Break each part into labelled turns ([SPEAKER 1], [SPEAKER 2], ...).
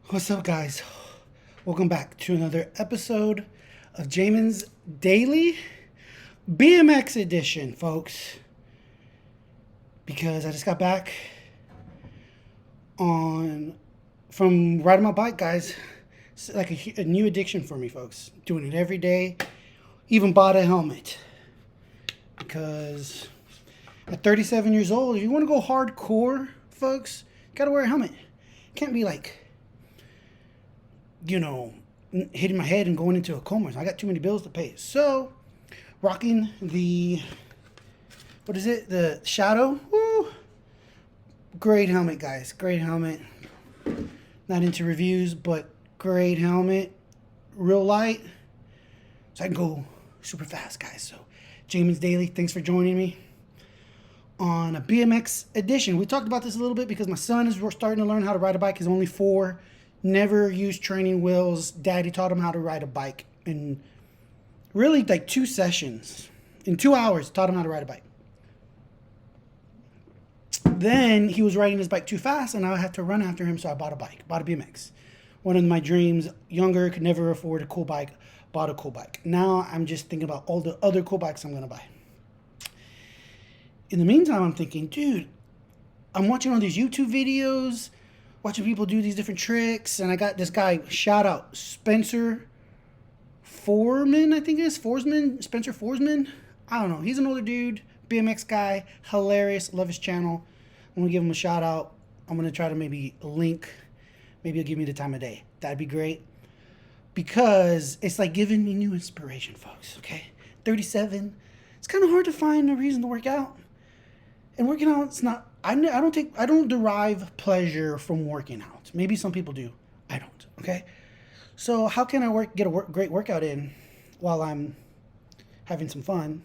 [SPEAKER 1] What's up, guys? Welcome back to another episode of Jamin's Daily BMX Edition, folks. Because I just got back on from riding my bike, guys. It's like a new addiction for me, folks. Doing it every day. Even bought a helmet because at 37 years old, if you want to go hardcore, folks, you gotta wear a helmet. Can't be like hitting my head and going into a coma. I got too many bills to pay. So, rocking the, what is it? The Shadow. Woo! Great helmet, guys. Great helmet. Not into reviews, but great helmet. Real light. So I can go super fast, guys. So, Jamin's Daily, thanks for joining me on a BMX edition. We talked about this a little bit because my son is starting to learn how to ride a bike. He's only 4. Never used training wheels. Daddy taught him how to ride a bike in really like 2 sessions. In 2 hours, taught him how to ride a bike. Then he was riding his bike too fast and I had to run after him, so I bought a bike, bought a BMX. One of my dreams, younger, could never afford a cool bike, bought a cool bike. Now I'm just thinking about all the other cool bikes I'm going to buy. In the meantime, I'm thinking, dude, I'm watching all these YouTube videos, watching people do these different tricks, and I got this guy, shout out, Spencer Foreman, I think it is, Spencer Forsman. I don't know. He's an older dude, BMX guy, hilarious, love his channel. I'm going to give him a shout out. I'm going to try to maybe link, maybe he'll give me the time of day. That'd be great. Because it's like giving me new inspiration, folks, okay? 37, it's kind of hard to find a reason to work out. And working out, it's not, I don't derive pleasure from working out. Maybe some people do. I don't. Okay. So how can I get a great workout in while I'm having some fun?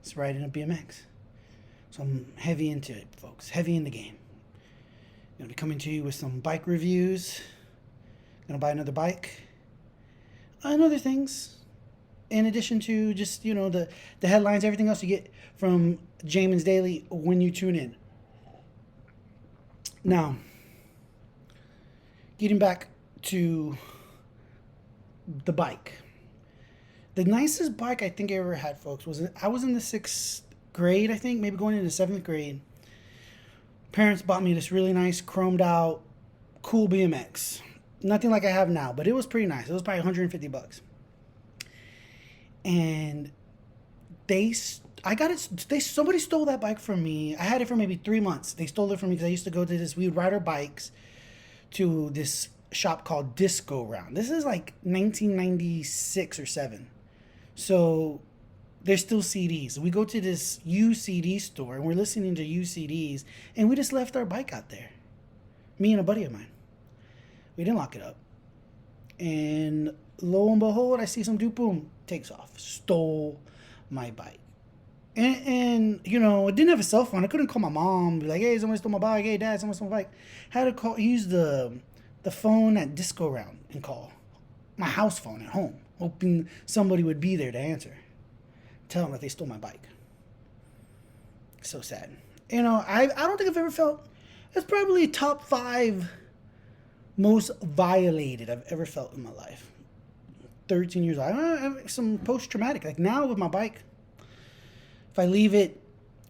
[SPEAKER 1] It's riding a BMX. So I'm heavy into it, folks. Heavy in the game. Gonna be coming to you with some bike reviews. Gonna buy another bike and other things. In addition to just the headlines, everything else you get from Jamin's Daily when you tune in. Now, getting back to the bike. The nicest bike I think I ever had, folks, I was in the 6th grade, I think, maybe going into 7th grade. Parents bought me this really nice, chromed out, cool BMX. Nothing like I have now, but it was pretty nice. It was probably $150. And somebody stole that bike from me. I had it for maybe 3 months. They stole it from me because I used to go to we would ride our bikes to this shop called Disco Round. This is like 1996 or 7. So there's still CDs. We go to this UCD store and we're listening to UCDs and we just left our bike out there. Me and a buddy of mine. We didn't lock it up. And lo and behold, I see some dude, boom, takes off. Stole my bike. And it didn't have a cell phone. I couldn't call my mom, be like, hey, somebody stole my bike. Hey, dad, somebody stole my bike. Had to use the phone at Disco Round and call. My house phone at home, hoping somebody would be there to answer. Tell them that they stole my bike. So sad. I don't think I've ever felt, it's probably top 5 most violated I've ever felt in my life. 13 years old. I have some post-traumatic. Like now with my bike, if I leave it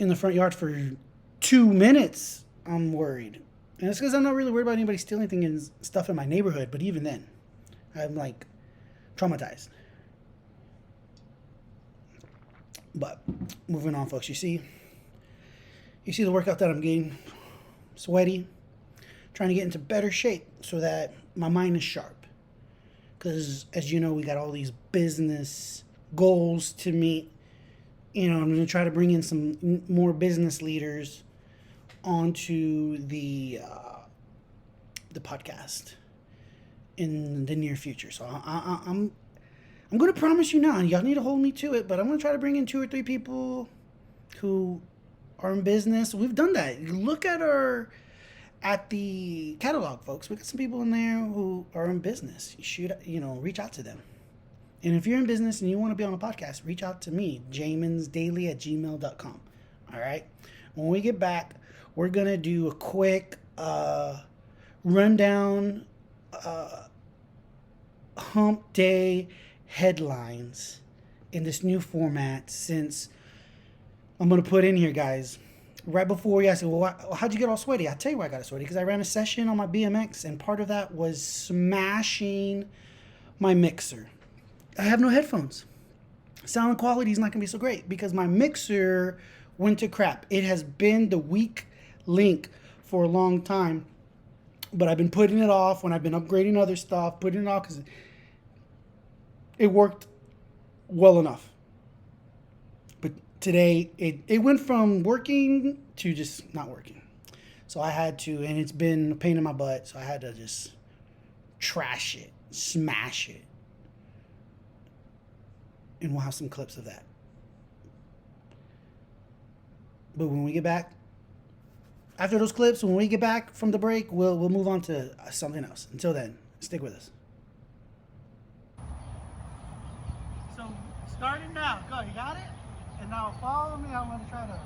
[SPEAKER 1] in the front yard for 2 minutes, I'm worried. And it's because I'm not really worried about anybody stealing things and stuff in my neighborhood. But even then, I'm like traumatized. But moving on, folks. You see the workout that I'm getting. Sweaty. Trying to get into better shape so that my mind is sharp. Because, as you know, we got all these business goals to meet. I'm going to try to bring in some more business leaders onto the podcast in the near future. So I'm going to promise you now, and y'all need to hold me to it, but I'm going to try to bring in 2 or 3 people who are in business. We've done that. Look at the catalog, folks. We got some people in there who are in business. You should, reach out to them. And if you're in business and you want to be on a podcast, reach out to me, jaminsdaily@gmail.com. All right? When we get back, we're going to do a quick rundown hump day headlines in this new format since I'm going to put in here, guys. Right before you ask, well, how'd you get all sweaty? I'll tell you why I got sweaty. Because I ran a session on my BMX, and part of that was smashing my mixer. I have no headphones. Sound quality is not going to be so great because my mixer went to crap. It has been the weak link for a long time, but I've been putting it off when I've been upgrading other stuff, putting it off because it worked well enough. But today, it went from working to just not working. So I had to, and it's been a pain in my butt, so I had to just trash it, smash it. And we'll have some clips of that. But when we get back, after those clips, when we get back from the break, we'll move on to something else. Until then, stick with us. So, starting now. Go, you got it? And now follow me. I'm going to try to...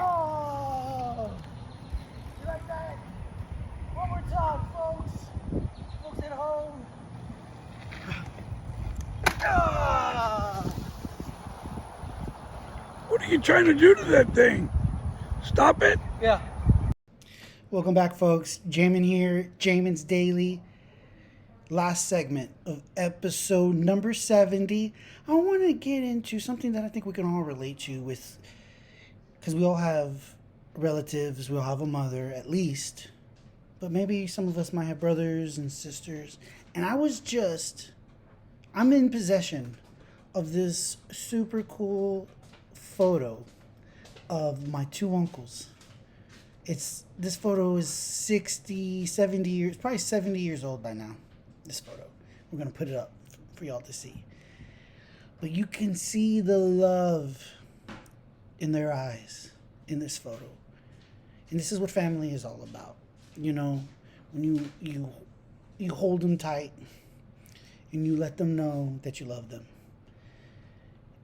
[SPEAKER 1] Oh! You like that? One more time, folks. Folks at home.
[SPEAKER 2] What are you trying to do to that thing? Stop it.
[SPEAKER 1] Yeah. Welcome back, folks. Jamin here, Jamin's Daily. Last segment of episode number 70. I want to get into something that I think we can all relate to with, because we all have relatives, we all have a mother at least, but maybe some of us might have brothers and sisters. And I'm in possession of this super cool photo of my two uncles. This photo is 60, 70 years, probably 70 years old by now. This photo. We're going to put it up for y'all to see. But you can see the love in their eyes in this photo. And this is what family is all about. You know, when you hold them tight and you let them know that you love them.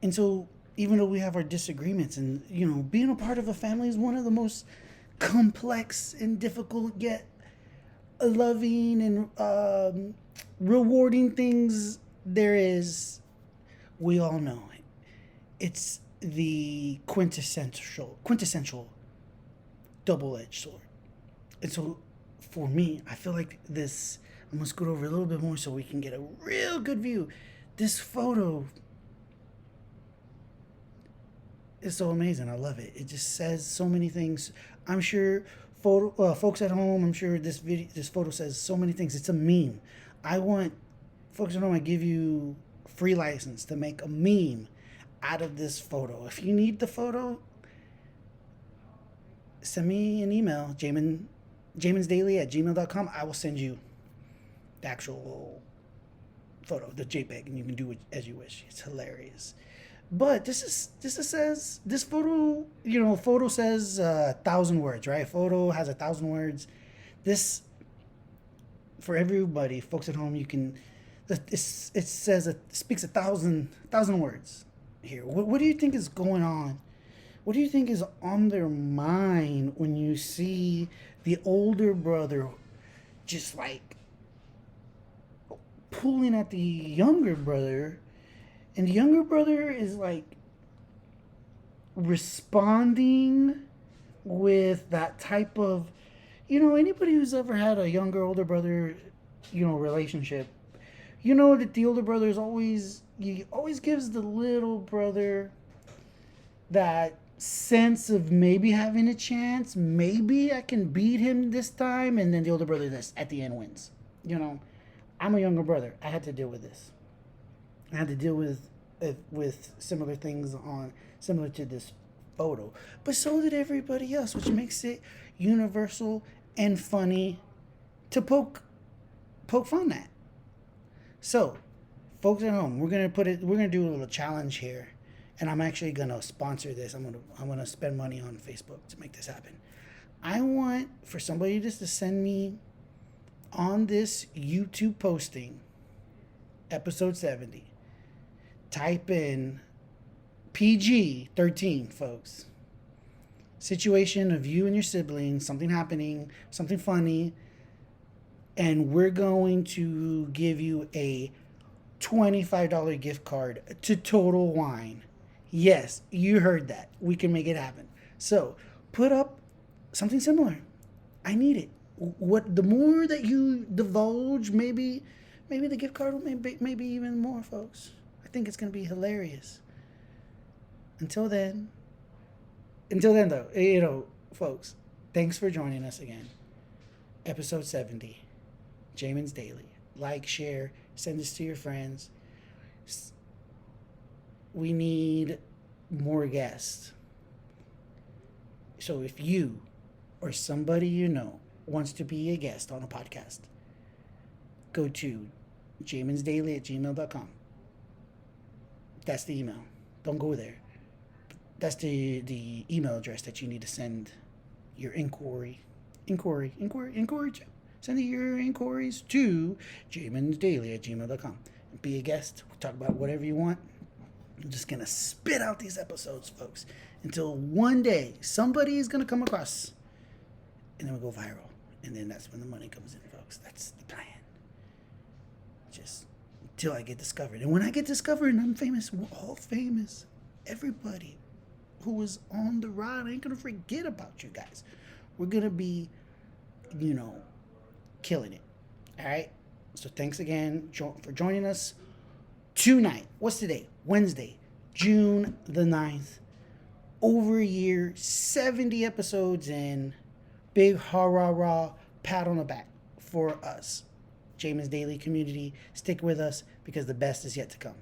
[SPEAKER 1] And so even though we have our disagreements and, you know, being a part of a family is one of the most complex and difficult yet loving and rewarding things there is. We all know it. It's the quintessential double-edged sword. And so for me, I feel like this, I'm gonna scoot over a little bit more so we can get a real good view. This photo is so amazing. I love it. It just says so many things. I'm sure folks at home, I'm sure this photo says so many things. It's a meme. I want folks at home, I give you free license to make a meme out of this photo. If you need the photo, send me an email, jaminsdaily@gmail.com. I will send you the actual photo, the JPEG, and you can do it as you wish. It's hilarious. But this says, this photo, you know, photo says 1,000 words, right? Photo has 1,000 words. This, for everybody, folks at home, you can, it says, it speaks 1,000 words here. What do you think is going on? What do you think is on their mind when you see the older brother just like pulling at the younger brother? And the younger brother is like responding with that type of, you know, anybody who's ever had a younger, older brother, you know, relationship, you know that the older brother is always gives the little brother that sense of maybe having a chance. Maybe I can beat him this time. And then the older brother at the end wins. You know, I'm a younger brother. I had to deal with this. I had to deal with similar things similar to this photo, but so did everybody else, which makes it universal and funny to poke fun at. So, folks at home, we're gonna do a little challenge here. and I'm actually gonna sponsor this. I'm gonna spend money on Facebook to make this happen. I want for somebody just to send me on this YouTube posting, episode 70. Type in PG 13, folks. Situation of you and your siblings, something happening, something funny, and we're going to give you a $25 gift card to Total Wine. Yes, you heard that. We can make it happen. So put up something similar. I need it. What the more that you divulge, maybe the gift card will maybe even more, folks. I think it's gonna be hilarious. Until then though, folks, thanks for joining us again. Episode 70, Jamin's Daily. Like, share, send this to your friends. We need more guests. So if you or somebody you know wants to be a guest on a podcast, go to jaminsdaily@gmail.com. That's the email. Don't go there. That's the email address that you need to send your inquiry to. Send your inquiries to jaminsdaily@gmail.com. Be a guest. We'll talk about whatever you want. I'm just going to spit out these episodes, folks, until one day somebody is going to come across, and then we'll go viral. And then that's when the money comes in, folks. That's the plan. Just until I get discovered. And when I get discovered and I'm famous, we're all famous. Everybody who was on the ride ain't going to forget about you guys. We're going to be, killing it. All right? So thanks again for joining us tonight. What's today? Wednesday, June the 9th. Over a year, 70 episodes in. Big rah, pat on the back for us. Jamin's Daily community. Stick with us because the best is yet to come.